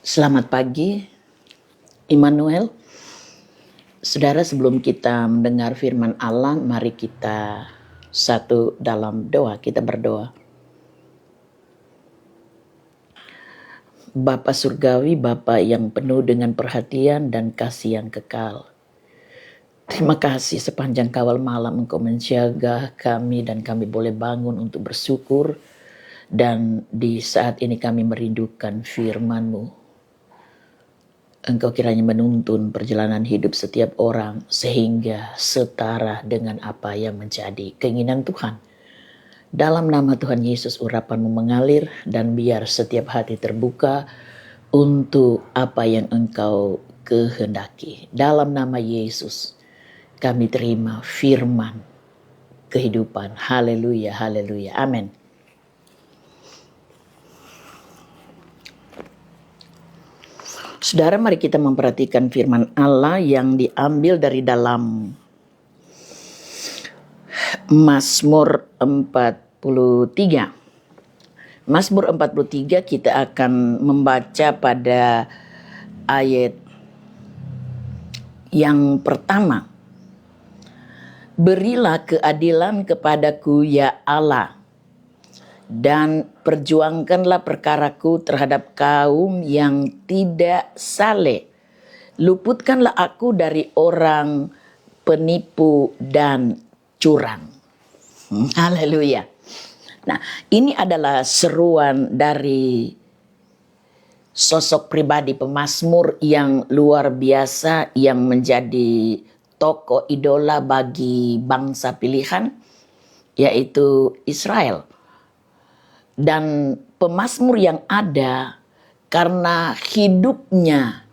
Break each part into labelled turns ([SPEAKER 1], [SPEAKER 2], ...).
[SPEAKER 1] Selamat pagi, Immanuel. Saudara, sebelum kita mendengar firman Allah, mari kita satu dalam doa, kita berdoa. Bapa Surgawi, Bapa yang penuh dengan perhatian dan kasih yang kekal. Terima kasih sepanjang kawal malam Engkau menjaga kami dan kami boleh bangun untuk bersyukur. Dan di saat ini kami merindukan firman-Mu. Engkau kiranya menuntun perjalanan hidup setiap orang sehingga setara dengan apa yang menjadi keinginan Tuhan. Dalam nama Tuhan Yesus urapan-Mu mengalir dan biar setiap hati terbuka untuk apa yang Engkau kehendaki. Dalam nama Yesus kami terima firman kehidupan. Haleluya, haleluya, amin. Saudara, mari kita memperhatikan firman Allah yang diambil dari dalam Mazmur 43. Mazmur 43 kita akan membaca pada ayat yang pertama. Berilah keadilan kepadaku ya Allah, dan perjuangkanlah perkaraku terhadap kaum yang tidak saleh. Luputkanlah aku dari orang penipu dan curang. Haleluya. Nah, ini adalah seruan dari sosok pribadi pemazmur yang luar biasa, yang menjadi tokoh idola bagi bangsa pilihan, yaitu Israel. Dan pemazmur yang ada karena hidupnya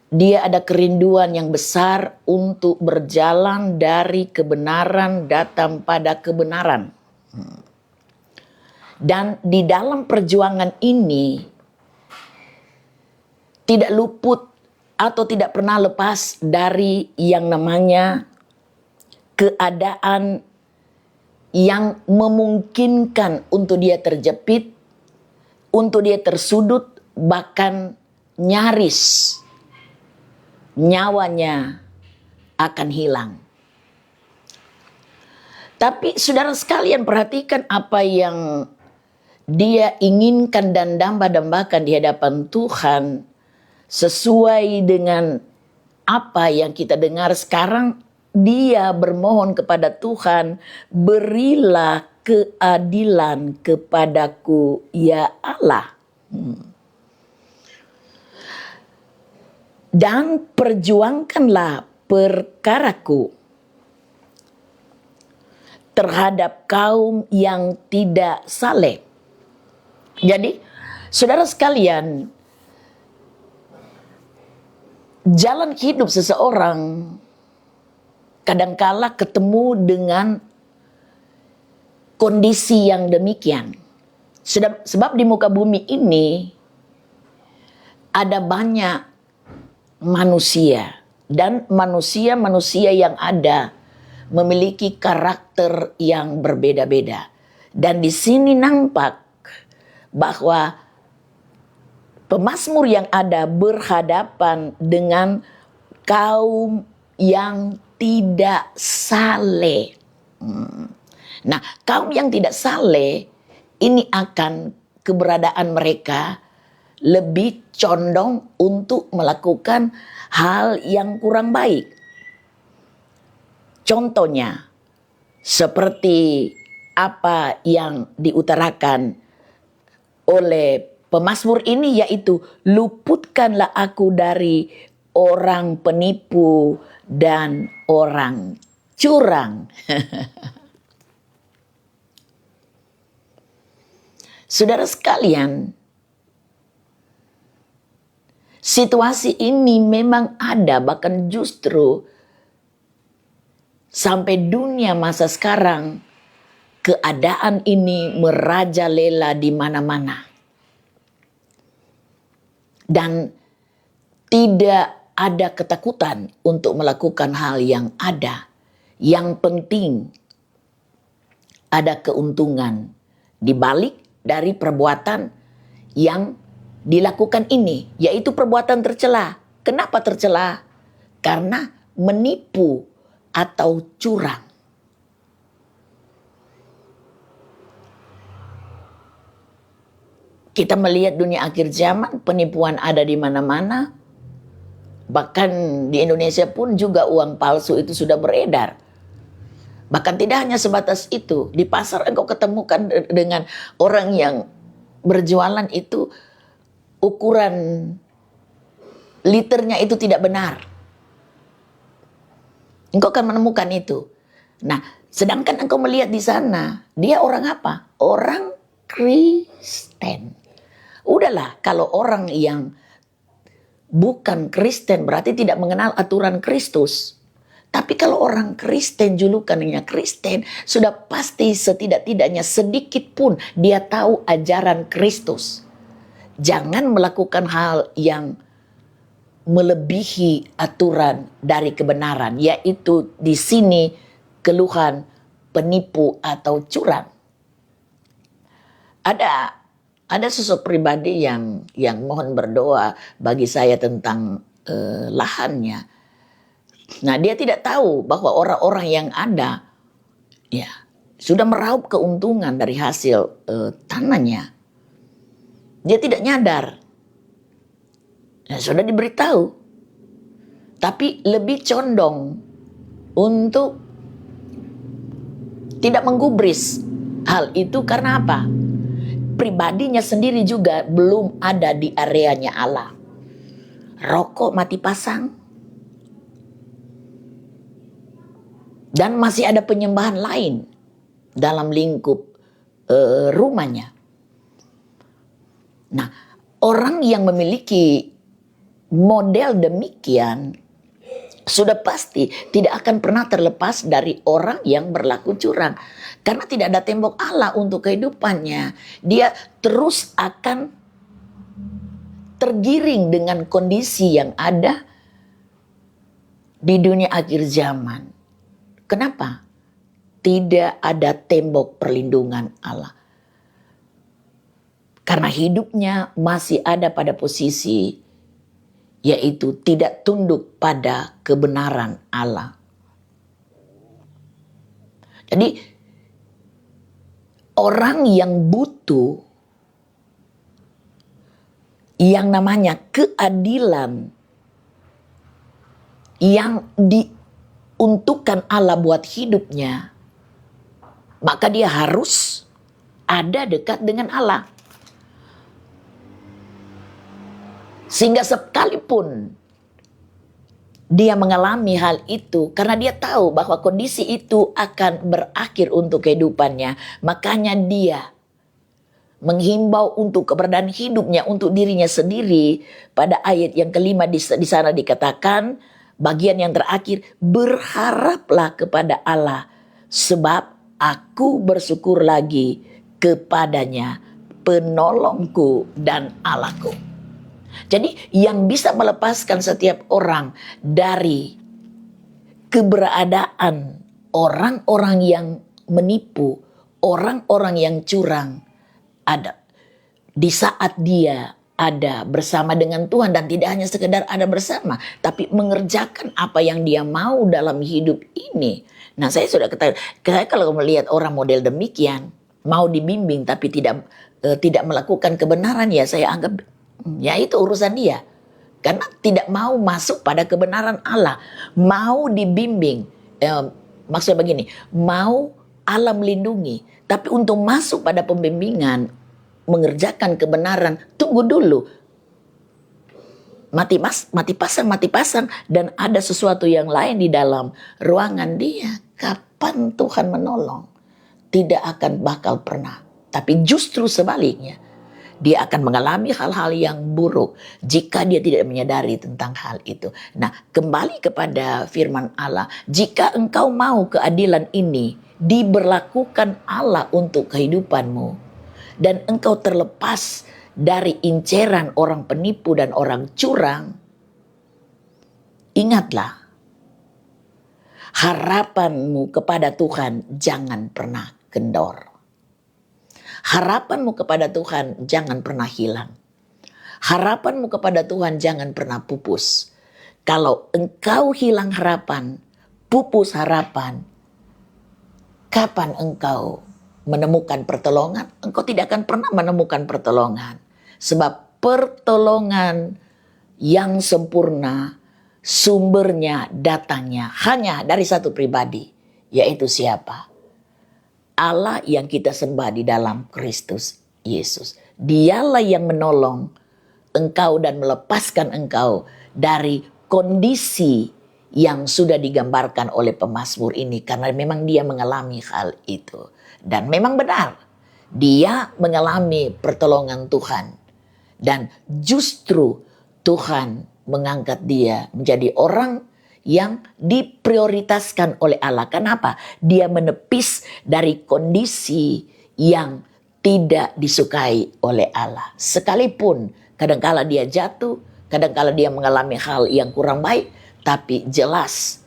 [SPEAKER 1] dia ada kerinduan yang besar untuk berjalan dari kebenaran datang pada kebenaran. Dan di dalam perjuangan ini tidak luput atau tidak pernah lepas dari yang namanya keadaan yang memungkinkan untuk dia terjepit, untuk dia tersudut, bahkan nyaris nyawanya akan hilang. Tapi saudara sekalian, perhatikan apa yang dia inginkan dan damba-dambakan di hadapan Tuhan sesuai dengan apa yang kita dengar sekarang. Dia bermohon kepada Tuhan, berilah keadilan kepadaku ya Allah. Dan perjuangkanlah perkaraku terhadap kaum yang tidak saleh. Jadi, saudara sekalian, jalan hidup seseorang kadangkala ketemu dengan kondisi yang demikian. Sebab di muka bumi ini ada banyak manusia. Dan manusia-manusia yang ada memiliki karakter yang berbeda-beda. Dan di sini nampak bahwa pemazmur yang ada berhadapan dengan kaum yang tidak saleh. Nah, kaum yang tidak saleh ini akan keberadaan mereka lebih condong untuk melakukan hal yang kurang baik. Contohnya seperti apa yang diutarakan oleh pemazmur ini, yaitu luputkanlah aku dari orang penipu dan orang curang. Saudara sekalian, situasi ini memang ada, bahkan justru sampai dunia masa sekarang keadaan ini merajalela di mana-mana. Dan tidak ada ketakutan untuk melakukan hal yang ada. Yang penting ada keuntungan di balik dari perbuatan yang dilakukan ini, yaitu perbuatan tercela. Kenapa tercela? Karena menipu atau curang. Kita melihat dunia akhir zaman, penipuan ada di mana-mana. Bahkan di Indonesia pun juga uang palsu itu sudah beredar. Bahkan tidak hanya sebatas itu, di pasar engkau ketemukan dengan orang yang berjualan itu ukuran liternya itu tidak benar. Engkau akan menemukan itu. Nah, sedangkan engkau melihat di sana, dia orang apa? Orang Kristen. Udahlah, kalau orang yang bukan Kristen berarti tidak mengenal aturan Kristus. Tapi kalau orang Kristen, julukannya Kristen, sudah pasti setidak-tidaknya sedikit pun dia tahu ajaran Kristus. Jangan melakukan hal yang melebihi aturan dari kebenaran, yaitu di sini keluhan penipu atau curang. Ada sosok pribadi yang mohon berdoa bagi saya tentang lahannya. Nah, dia tidak tahu bahwa orang-orang yang ada ya sudah meraup keuntungan dari hasil tanahnya. Dia tidak nyadar. Ya, sudah diberitahu. Tapi lebih condong untuk tidak menggubris hal itu karena apa? Pribadinya sendiri juga belum ada di areanya Allah. Rokok mati pasang. Dan masih ada penyembahan lain dalam lingkup rumahnya. Nah, orang yang memiliki model demikian sudah pasti tidak akan pernah terlepas dari orang yang berlaku curang. Karena tidak ada tembok Allah untuk kehidupannya. Dia terus akan tergiring dengan kondisi yang ada di dunia akhir zaman. Kenapa? Tidak ada tembok perlindungan Allah. Karena hidupnya masih ada pada posisi yaitu tidak tunduk pada kebenaran Allah. Jadi orang yang butuh yang namanya keadilan yang diuntukkan Allah buat hidupnya, maka dia harus ada dekat dengan Allah. Sehingga sekalipun dia mengalami hal itu, karena dia tahu bahwa kondisi itu akan berakhir untuk kehidupannya, makanya dia menghimbau untuk keberadaan hidupnya untuk dirinya sendiri. Pada ayat yang kelima di sana dikatakan, bagian yang terakhir, berharaplah kepada Allah, sebab aku bersyukur lagi kepadanya, penolongku dan Allahku. Jadi yang bisa melepaskan setiap orang dari keberadaan orang-orang yang menipu, orang-orang yang curang, ada di saat dia ada bersama dengan Tuhan, dan tidak hanya sekedar ada bersama, tapi mengerjakan apa yang dia mau dalam hidup ini. Nah, saya sudah ketahui, kalau melihat orang model demikian, mau dibimbing tapi tidak melakukan kebenaran, ya saya anggap ya itu urusan dia. Karena tidak mau masuk pada kebenaran Allah. Mau dibimbing. Maksudnya begini. Mau Allah melindungi. Tapi untuk masuk pada pembimbingan. Mengerjakan kebenaran. Tunggu dulu. Mati pasang. Dan ada sesuatu yang lain di dalam ruangan dia. Kapan Tuhan menolong? Tidak akan bakal pernah. Tapi justru sebaliknya. Dia akan mengalami hal-hal yang buruk jika dia tidak menyadari tentang hal itu. Nah, kembali kepada firman Allah. Jika engkau mau keadilan ini diberlakukan Allah untuk kehidupanmu, dan engkau terlepas dari inceran orang penipu dan orang curang, ingatlah, harapanmu kepada Tuhan jangan pernah kendor. Harapanmu kepada Tuhan jangan pernah hilang. Harapanmu kepada Tuhan jangan pernah pupus. Kalau engkau hilang harapan, pupus harapan, kapan engkau menemukan pertolongan? Engkau tidak akan pernah menemukan pertolongan. Sebab pertolongan yang sempurna, sumbernya, datangnya hanya dari satu pribadi. Yaitu siapa? Allah yang kita sembah di dalam Kristus Yesus. Dialah yang menolong engkau dan melepaskan engkau dari kondisi yang sudah digambarkan oleh pemazmur ini. Karena memang dia mengalami hal itu. Dan memang benar, dia mengalami pertolongan Tuhan. Dan justru Tuhan mengangkat dia menjadi orang yang diprioritaskan oleh Allah. Kenapa? Dia menepis dari kondisi yang tidak disukai oleh Allah. Sekalipun kadangkala dia jatuh, kadangkala dia mengalami hal yang kurang baik, tapi jelas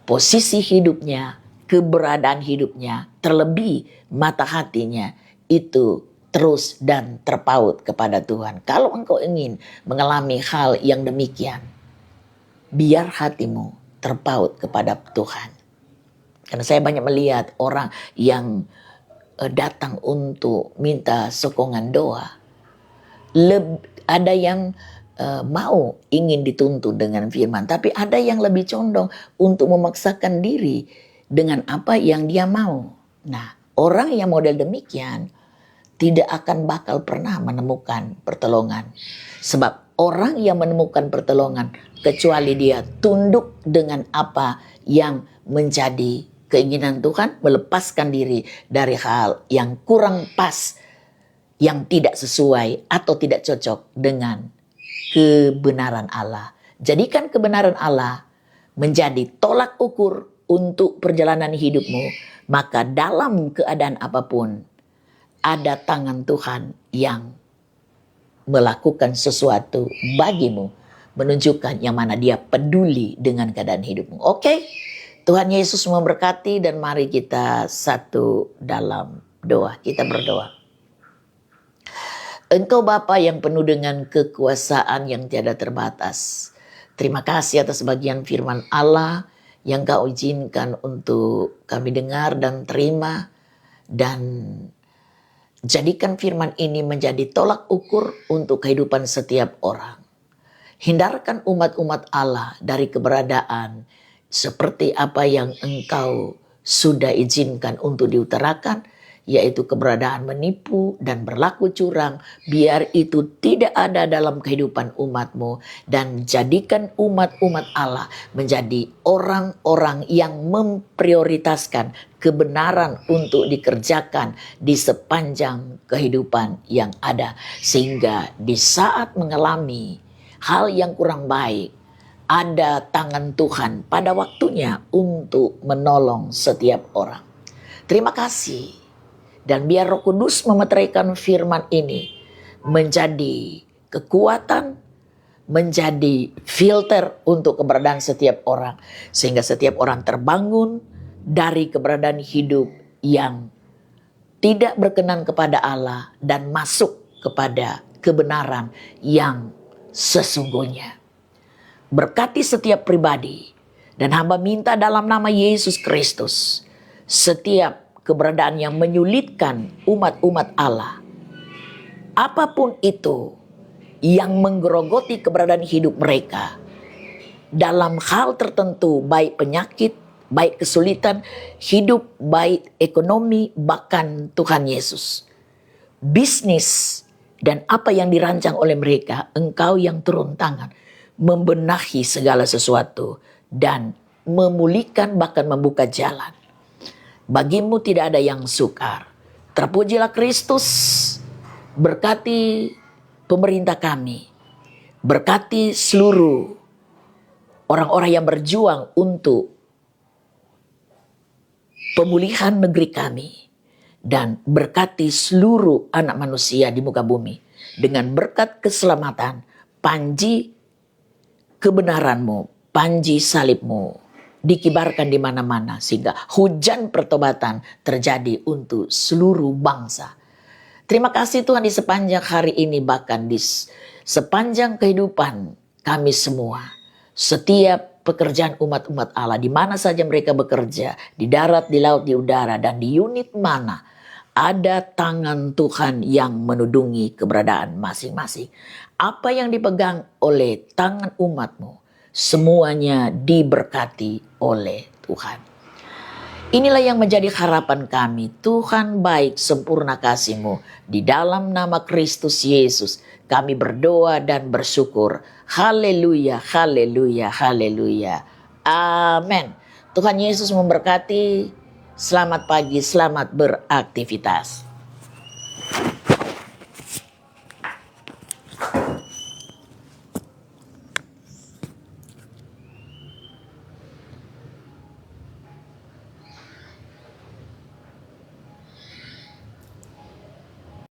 [SPEAKER 1] posisi hidupnya, keberadaan hidupnya, terlebih mata hatinya itu terus dan terpaut kepada Tuhan. Kalau engkau ingin mengalami hal yang demikian, biar hatimu terpaut kepada Tuhan. Karena saya banyak melihat orang yang datang untuk minta sokongan doa. Ada yang mau ingin dituntun dengan firman, tapi ada yang lebih condong untuk memaksakan diri dengan apa yang dia mau. Nah, orang yang model demikian tidak akan bakal pernah menemukan pertolongan. Sebab orang yang menemukan pertolongan kecuali dia tunduk dengan apa yang menjadi keinginan Tuhan, melepaskan diri dari hal yang kurang pas, yang tidak sesuai atau tidak cocok dengan kebenaran Allah. Jadikan kebenaran Allah menjadi tolak ukur untuk perjalanan hidupmu, maka dalam keadaan apapun ada tangan Tuhan yang melakukan sesuatu bagimu, menunjukkan yang mana dia peduli dengan keadaan hidupmu. Oke? Tuhan Yesus memberkati dan mari kita satu dalam doa. Kita berdoa. Engkau Bapa yang penuh dengan kekuasaan yang tiada terbatas. Terima kasih atas bagian firman Allah yang Kau izinkan untuk kami dengar dan terima. Dan jadikan firman ini menjadi tolak ukur untuk kehidupan setiap orang. Hindarkan umat-umat Allah dari keberadaan seperti apa yang Engkau sudah izinkan untuk diutarakan, yaitu keberadaan menipu dan berlaku curang. Biar itu tidak ada dalam kehidupan umat-Mu, dan jadikan umat-umat Allah menjadi orang-orang yang memprioritaskan kebenaran untuk dikerjakan di sepanjang kehidupan yang ada. Sehingga di saat mengalami hal yang kurang baik, ada tangan Tuhan pada waktunya untuk menolong setiap orang. Terima kasih. Dan biar Roh Kudus memeteraikan firman ini menjadi kekuatan, menjadi filter untuk keberadaan setiap orang. Sehingga setiap orang terbangun dari keberadaan hidup yang tidak berkenan kepada Allah dan masuk kepada kebenaran yang sesungguhnya. Berkati setiap pribadi, dan hamba minta dalam nama Yesus Kristus, setiap keberadaan yang menyulitkan umat-umat Allah, apapun itu yang menggerogoti keberadaan hidup mereka dalam hal tertentu, baik penyakit, baik kesulitan hidup, baik ekonomi, bahkan Tuhan Yesus, bisnis dan apa yang dirancang oleh mereka, Engkau yang turun tangan membenahi segala sesuatu dan memulihkan, bahkan membuka jalan. Bagimu tidak ada yang sukar. Terpujilah Kristus. Berkati pemerintah kami. Berkati seluruh orang-orang yang berjuang untuk pemulihan negeri kami. Dan berkati seluruh anak manusia di muka bumi. Dengan berkat keselamatan, panji kebenaran-Mu, panji salib-Mu dikibarkan di mana-mana, sehingga hujan pertobatan terjadi untuk seluruh bangsa. Terima kasih Tuhan di sepanjang hari ini, bahkan di sepanjang kehidupan kami semua. Setiap pekerjaan umat-umat Allah, di mana saja mereka bekerja, di darat, di laut, di udara, dan di unit mana, ada tangan Tuhan yang menudungi keberadaan masing-masing. Apa yang dipegang oleh tangan umatmu, semuanya diberkati oleh Tuhan. Inilah yang menjadi harapan kami. Tuhan baik, sempurna kasih-Mu. Di dalam nama Kristus Yesus, kami berdoa dan bersyukur. Haleluya, haleluya, haleluya. Amin. Tuhan Yesus memberkati. Selamat pagi, selamat beraktivitas.